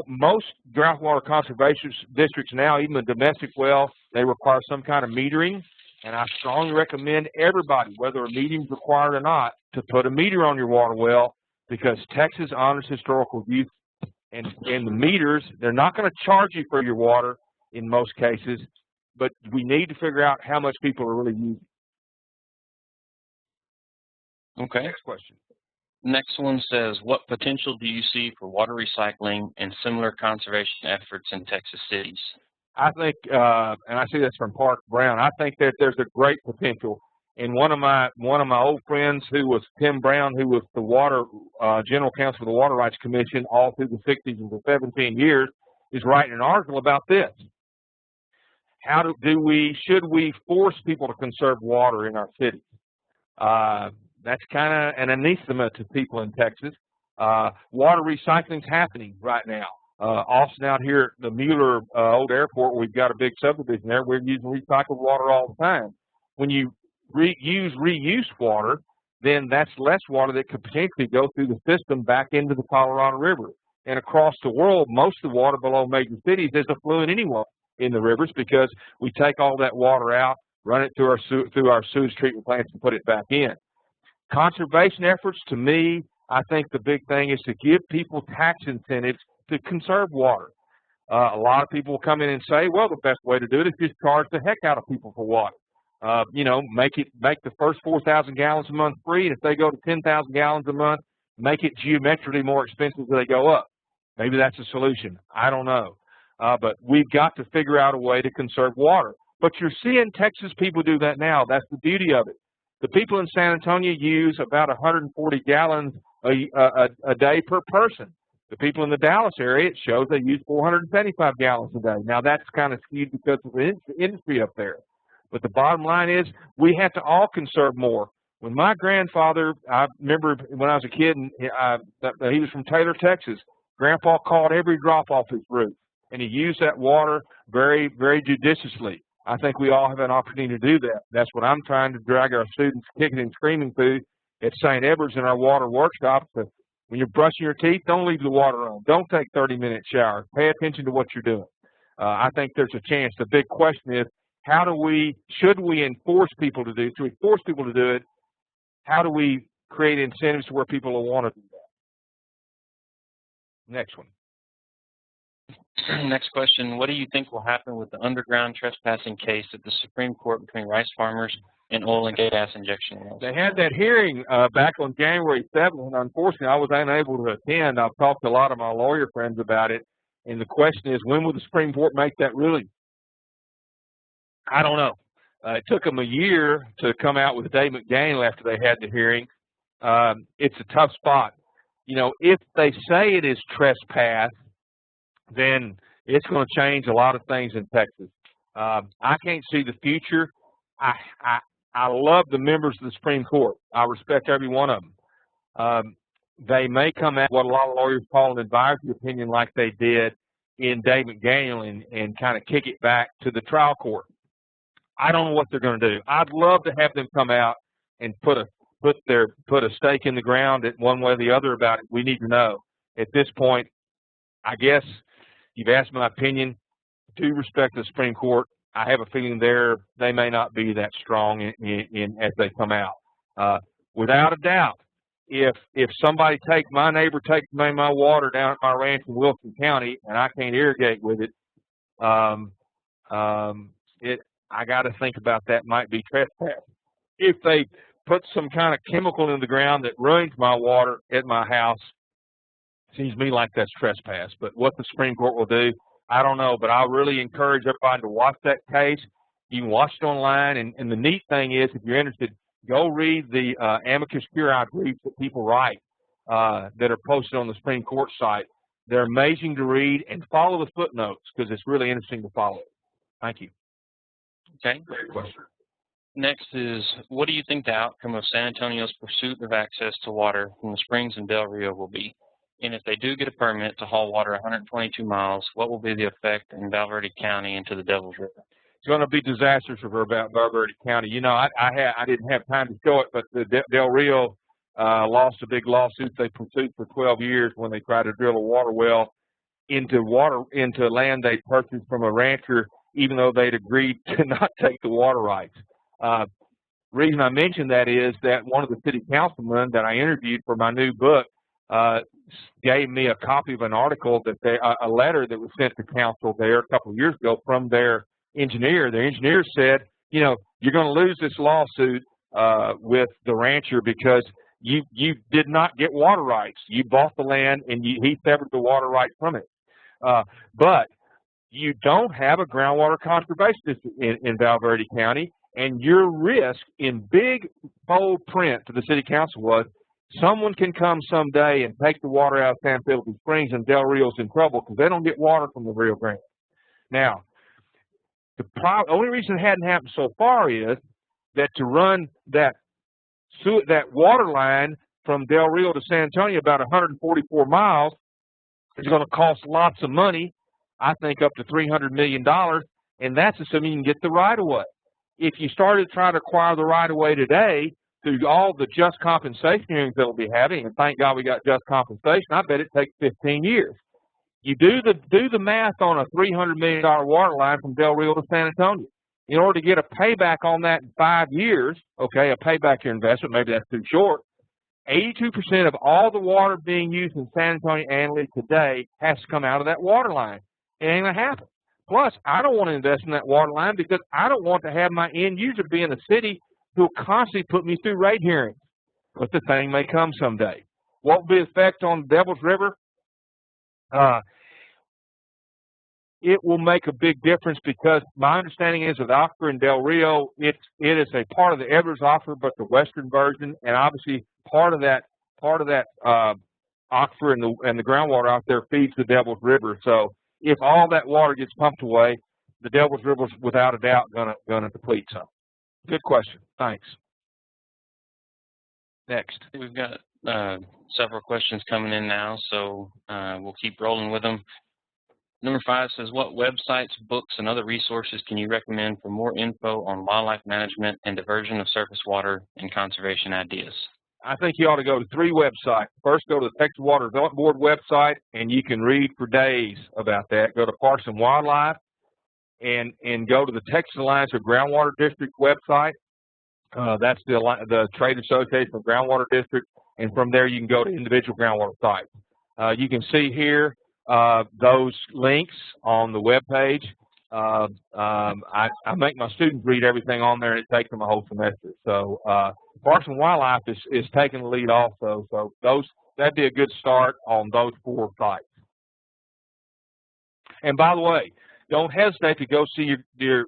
Most drought water conservation districts now, even the domestic well, they require some kind of metering, and I strongly recommend everybody, whether a meeting is required or not, to put a meter on your water well, because Texas honors historical use. And the meters, they're not going to charge you for your water in most cases, but we need to figure out how much people are really using. Okay. Next question. Next one says, what potential do you see for water recycling and similar conservation efforts in Texas cities? I think, and I see this from Park Brown, I think that there's a great potential. And one of my old friends, who was Tim Brown, who was the general counsel of the Water Rights Commission all through the 60s and for 17 years, is writing an article about this. Should we force people to conserve water in our cities? That's kind of an anathema to people in Texas. Water recycling is happening right now. Austin, out here at the Mueller Old Airport, we've got a big subdivision there. We're using recycled water all the time. When you use reuse water, then that's less water that could potentially go through the system back into the Colorado River. And across the world, most of the water below major cities is affluent anyway in the rivers, because we take all that water out, run it through our sewage treatment plants, and put it back in. Conservation efforts, to me, I think the big thing is to give people tax incentives to conserve water. A lot of people will come in and say, well, the best way to do it is just charge the heck out of people for water. Make the first 4,000 gallons a month free, and if they go to 10,000 gallons a month, make it geometrically more expensive as they go up. Maybe that's a solution. I don't know. But we've got to figure out a way to conserve water. But you're seeing Texas people do that now. That's the beauty of it. The people in San Antonio use about 140 gallons a day per person. The people in the Dallas area, it shows they use 475 gallons a day. Now, that's kind of skewed because of the industry up there. But the bottom line is we have to all conserve more. When my grandfather, I remember when I was a kid, and he was from Taylor, Texas, Grandpa caught every drop off his roof, and he used that water very, very judiciously. I think we all have an opportunity to do that. That's what I'm trying to drag our students kicking and screaming through at St. Edward's in our water workshop. So when you're brushing your teeth, don't leave the water on. Don't take 30-minute showers. Pay attention to what you're doing. I think there's a chance. The big question is, should we enforce people to do it? Should we force people to do it? How do we create incentives to where people will want to do that? Next one. Next question. What do you think will happen with the underground trespassing case at the Supreme Court between rice farmers and oil and gas injection wells? They had that hearing back on January 7th, and unfortunately I was unable to attend. I've talked to a lot of my lawyer friends about it, and the question is, when will the Supreme Court make that ruling? I don't know. It took them a year to come out with Dave McDaniel after they had the hearing. It's a tough spot. If they say it is trespass, then it's going to change a lot of things in Texas. I can't see the future. I love the members of the Supreme Court. I respect every one of them. They may come out with what a lot of lawyers call an advisory opinion, like they did in Dave McDaniel, and kind of kick it back to the trial court. I don't know what they're going to do. I'd love to have them come out and put a stake in the ground at one way or the other about it. We need to know. At this point, I guess you've asked my opinion. Due respect to the Supreme Court, I have a feeling they may not be that strong as they come out. Without a doubt, if my neighbor takes my water down at my ranch in Wilson County and I can't irrigate with it, I got to think about that might be trespass. If they put some kind of chemical in the ground that ruins my water at my house, seems to me like that's trespass. But what the Supreme Court will do, I don't know. But I really encourage everybody to watch that case. You can watch it online. And the neat thing is, if you're interested, go read the amicus curiae briefs that people write that are posted on the Supreme Court site. They're amazing to read, and follow the footnotes because it's really interesting to follow. Thank you. Okay. Great question. Next is, what do you think the outcome of San Antonio's pursuit of access to water from the springs in Del Rio will be? And if they do get a permit to haul water 122 miles, what will be the effect in Val Verde County into the Devil's River? It's going to be disastrous for Val Verde County. You know, I didn't have time to show it, but the Del Rio lost a big lawsuit they pursued for 12 years when they tried to drill a water well into land they purchased from a rancher, even though they'd agreed to not take the water rights. Reason I mention that is that one of the city councilmen that I interviewed for my new book gave me a copy of an article that a letter that was sent to council there a couple of years ago from their engineer. Their engineer said, you know, you're going to lose this lawsuit with the rancher because you did not get water rights. You bought the land and he severed the water rights from it. But you don't have a groundwater conservation district in Val Verde County, and your risk in big, bold print to the city council was someone can come someday and take the water out of San Felipe Springs, and Del Rio's in trouble because they don't get water from the Rio Grande. Now, the only reason it hadn't happened so far is that to run that water line from Del Rio to San Antonio, about 144 miles, is going to cost lots of money. I think up to $300 million, and that's assuming you can get the right-of-way. If you started trying to acquire the right-of-way today through all the just compensation hearings that we'll be having, and thank God we got just compensation, I bet it takes 15 years. You do the math on a $300 million water line from Del Rio to San Antonio. In order to get a payback on that in 5 years, okay, a payback your investment, maybe that's too short, 82% of all the water being used in San Antonio annually today has to come out of that water line. It ain't going to happen. Plus, I don't want to invest in that water line because I don't want to have my end user be in a city who will constantly put me through rate hearings. But the thing may come someday. What will be the effect on the Devil's River? It will make a big difference because my understanding is with Aquifer and Del Rio, it is a part of the Edwards Aquifer, but the western version, and obviously part of that aquifer and the groundwater out there feeds the Devil's River. So if all that water gets pumped away, the Devil's River is without a doubt gonna deplete some. Good question. Thanks. Next. We've got several questions coming in now, so we'll keep rolling with them. Number 5 says, what websites, books, and other resources can you recommend for more info on wildlife management and diversion of surface water and conservation ideas? I think you ought to go to 3 websites. First, go to the Texas Water Development Board website, and you can read for days about that. Go to Parks and Wildlife, and go to the Texas Alliance of Groundwater District website. That's the Trade Association of Groundwater District, and from there you can go to individual groundwater sites. You can see here those links on the web page. I make my students read everything on there, and it takes them a whole semester. So Parks and Wildlife is taking the lead also. So that'd be a good start on those 4 sites. And by the way, don't hesitate to go see your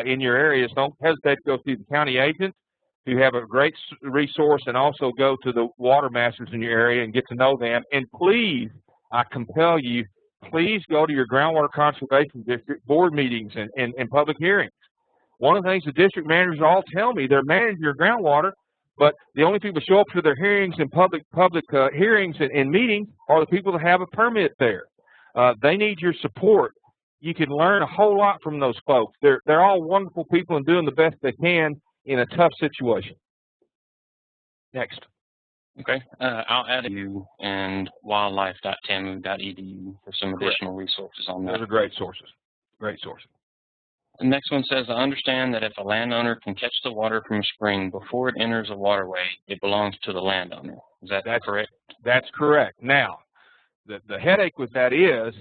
in your areas. Don't hesitate to go see the county agents who have a great resource, and also go to the water masters in your area and get to know them. And please, I compel you, please go to your groundwater conservation district board meetings and public hearings. One of the things the district managers all tell me, they're managing your groundwater, but the only people who show up to their hearings and public hearings and meetings are the people that have a permit there. They need your support. You can learn a whole lot from those folks. They're all wonderful people and doing the best they can in a tough situation. Next. Okay, I'll add you and wildlife.tamu.edu for some additional resources on that. Those are great sources. Great sources. The next one says, I understand that if a landowner can catch the water from a spring before it enters a waterway, it belongs to the landowner. Is that correct? That's correct. Now, the headache with that is,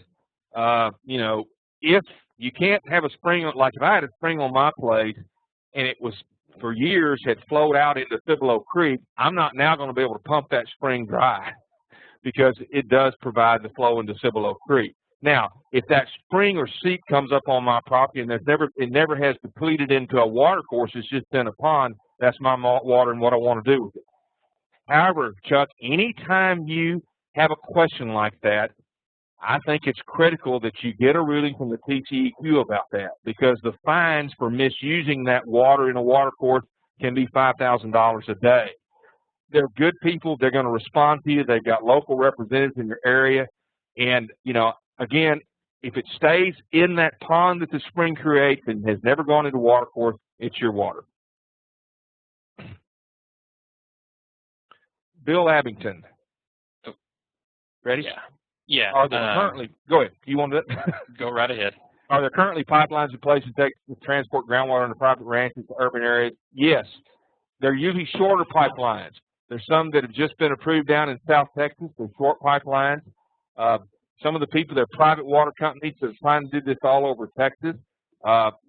you know, if you can't have a spring, like if I had a spring on my place and it was for years had flowed out into Cibolo Creek, I'm not now going to be able to pump that spring dry because it does provide the flow into Cibolo Creek. Now, if that spring or seep comes up on my property and it never has depleted into a water course, it's just been a pond, That's my water and what I want to do with it. However, Chuck, anytime you have a question like that, I think it's critical that you get a ruling from the TCEQ about that, because the fines for misusing that water in a water course can be $5,000 a day. They're good people. They're going to respond to you. They've got local representatives in your area. And, you know, again, if it stays in that pond that the spring creates and has never gone into water course, it's your water. Bill Abington. Ready? Yeah. Yeah. Are there currently, go ahead. You want to go right ahead. Are there currently pipelines in place to transport groundwater into private ranches to urban areas? Yes. They're usually shorter pipelines. There's some that have just been approved down in South Texas. They're short pipelines. Some of the people, they're private water companies that are trying to do this all over Texas.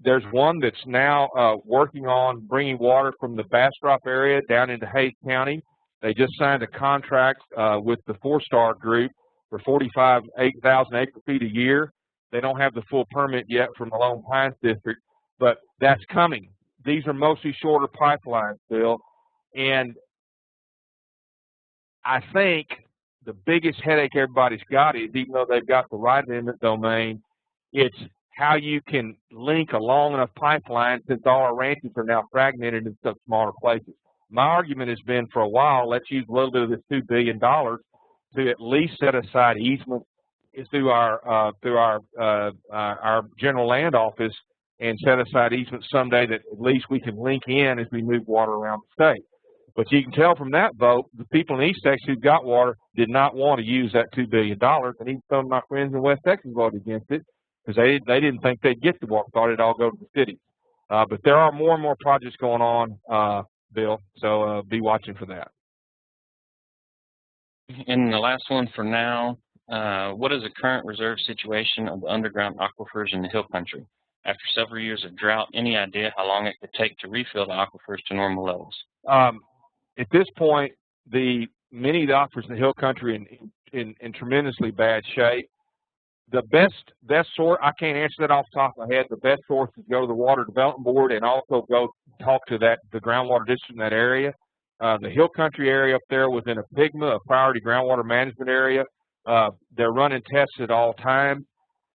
There's one that's now working on bringing water from the Bastrop area down into Hayes County. They just signed a contract with the 4-Star Group for 45,000 acre-feet a year. They don't have the full permit yet from the Lone Pines District, but that's coming. These are mostly shorter pipelines, Bill. And I think the biggest headache everybody's got is, even though they've got the right eminent domain, it's how you can link a long enough pipeline, since all our ranches are now fragmented in such smaller places. My argument has been for a while, let's use a little bit of this $2 billion to at least set aside easements through our general land office, and set aside easements someday that at least we can link in as we move water around the state. But you can tell from that vote, the people in East Texas who got water did not want to use that $2 billion, and even some of my friends in West Texas voted against it because they didn't think they'd get the water, thought it'd all go to the city. But there are more and more projects going on, Bill, so be watching for that. And the last one for now, what is the current reserve situation of the underground aquifers in the hill country? After several years of drought, any idea how long it could take to refill the aquifers to normal levels? At this point, many of the aquifers in the hill country are in tremendously bad shape. The best source, I can't answer that off the top of my head. The best source is go to the Water Development Board and also go talk to the groundwater district in that area. The hill country area up there within a PGMA, a priority groundwater management area, they're running tests at all times.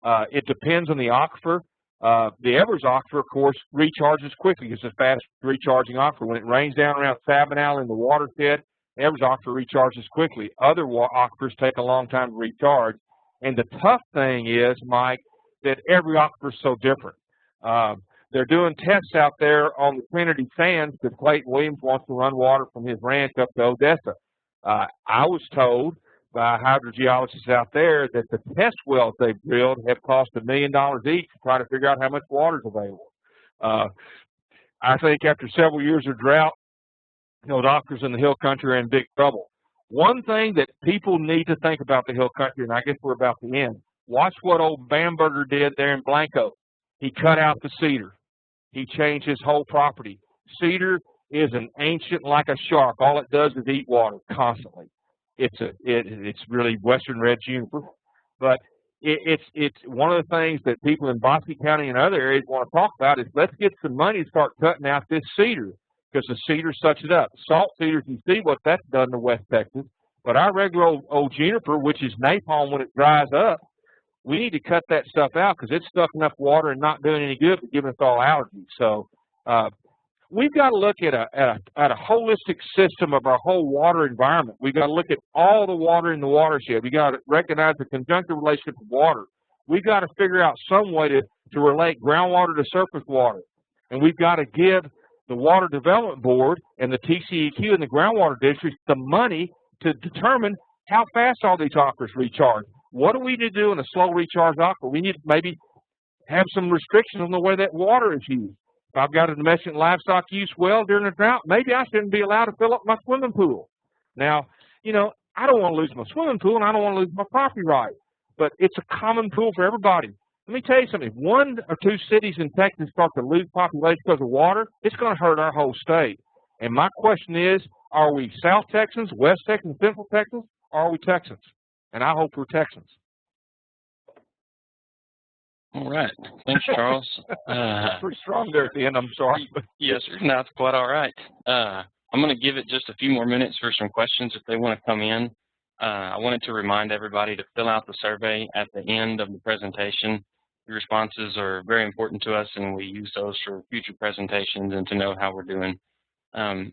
It depends on the aquifer. The Evers aquifer, of course, recharges quickly. It's a fast recharging aquifer. When it rains down around Sabinal in the watershed, Evers aquifer recharges quickly. Other aquifers take a long time to recharge. And the tough thing is, Mike, that every aquifer is so different. They're doing tests out there on the Trinity Sands because Clayton Williams wants to run water from his ranch up to Odessa. I was told by hydrogeologists out there that the test wells they've drilled have cost $1 million each to try to figure out how much water is available. I think after several years of drought, those aquifers in the hill country are in big trouble. One thing that people need to think about the hill country, and I guess we're about to end, watch what old Bamberger did there in Blanco. He cut out the cedar. He changed his whole property. Cedar is an ancient, like a shark. All it does is eat water constantly. It's really western red juniper, but it's one of the things that people in Bosque County and other areas want to talk about is let's get some money to start cutting out this cedar, because the cedar sucks it up. Salt cedars, you see what that's done to West Texas, but our regular old juniper, which is napalm when it dries up, we need to cut that stuff out because it's sucking up water and not doing any good but giving us all allergies. So we've got to look at a holistic system of our whole water environment. We've got to look at all the water in the watershed. We've got to recognize the conjunctive relationship of water. We've got to figure out some way to relate groundwater to surface water. And we've got to give the Water Development Board and the TCEQ and the groundwater districts the money to determine how fast all these aquifers recharge. What do we need to do in a slow recharge aquifer? We need to maybe have some restrictions on the way that water is used. If I've got a domestic livestock use well during a drought, maybe I shouldn't be allowed to fill up my swimming pool. Now, you know, I don't want to lose my swimming pool and I don't want to lose my property rights, but it's a common pool for everybody. Let me tell you something. If 1 or 2 cities in Texas start to lose population because of water, it's going to hurt our whole state. And my question is, are we South Texans, West Texans, Central Texans, or are we Texans? And I hope we're Texans. All right. Thanks, Charles. Pretty strong there at the end. I'm sorry. Yes, sir. No, it's quite all right. I'm going to give it just a few more minutes for some questions if they want to come in. I wanted to remind everybody to fill out the survey at the end of the presentation. Your responses are very important to us, and we use those for future presentations and to know how we're doing.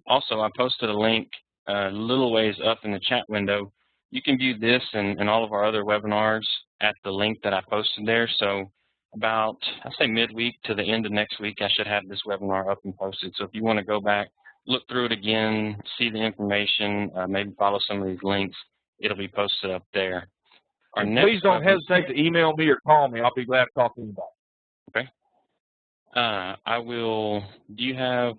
Also, I posted a link a little ways up in the chat window. You can view this and all of our other webinars at the link that I posted there. So about, I say midweek to the end of next week, I should have this webinar up and posted. So if you want to go back, look through it again, see the information, maybe follow some of these links, it'll be posted up there. Please don't hesitate to email me or call me. I'll be glad to talk to anybody. Okay. I will, do you have,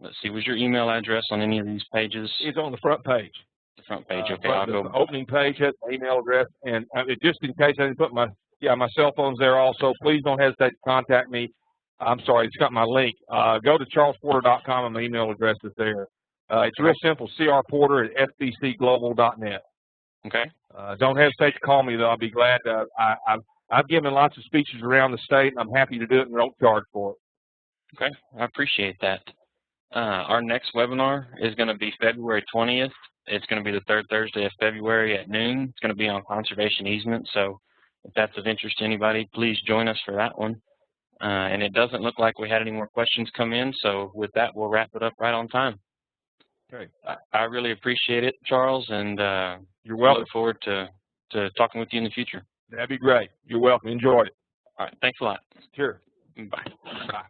let's see, was your email address on any of these pages? It's on the front page. The front page, okay. The opening page has my email address, and just in case I didn't put my cell phone's there also. Please don't hesitate to contact me. I'm sorry, it's got my link. Go to charlesporter.com and my email address is there. It's real simple, crporter@fbcglobal.net. Okay. Don't hesitate to call me, though. I'll be glad to. I've given lots of speeches around the state, and I'm happy to do it and don't charge for it. Okay, I appreciate that. Our next webinar is going to be February 20th. It's going to be the third Thursday of February at noon. It's going to be on conservation easement, so if that's of interest to anybody, please join us for that one. And it doesn't look like we had any more questions come in, so with that, we'll wrap it up right on time. Okay. I really appreciate it, Charles, and you're welcome. Look forward to talking with you in the future. That'd be great. You're welcome. Enjoyed it. All right. Thanks a lot. Sure. Bye. Bye.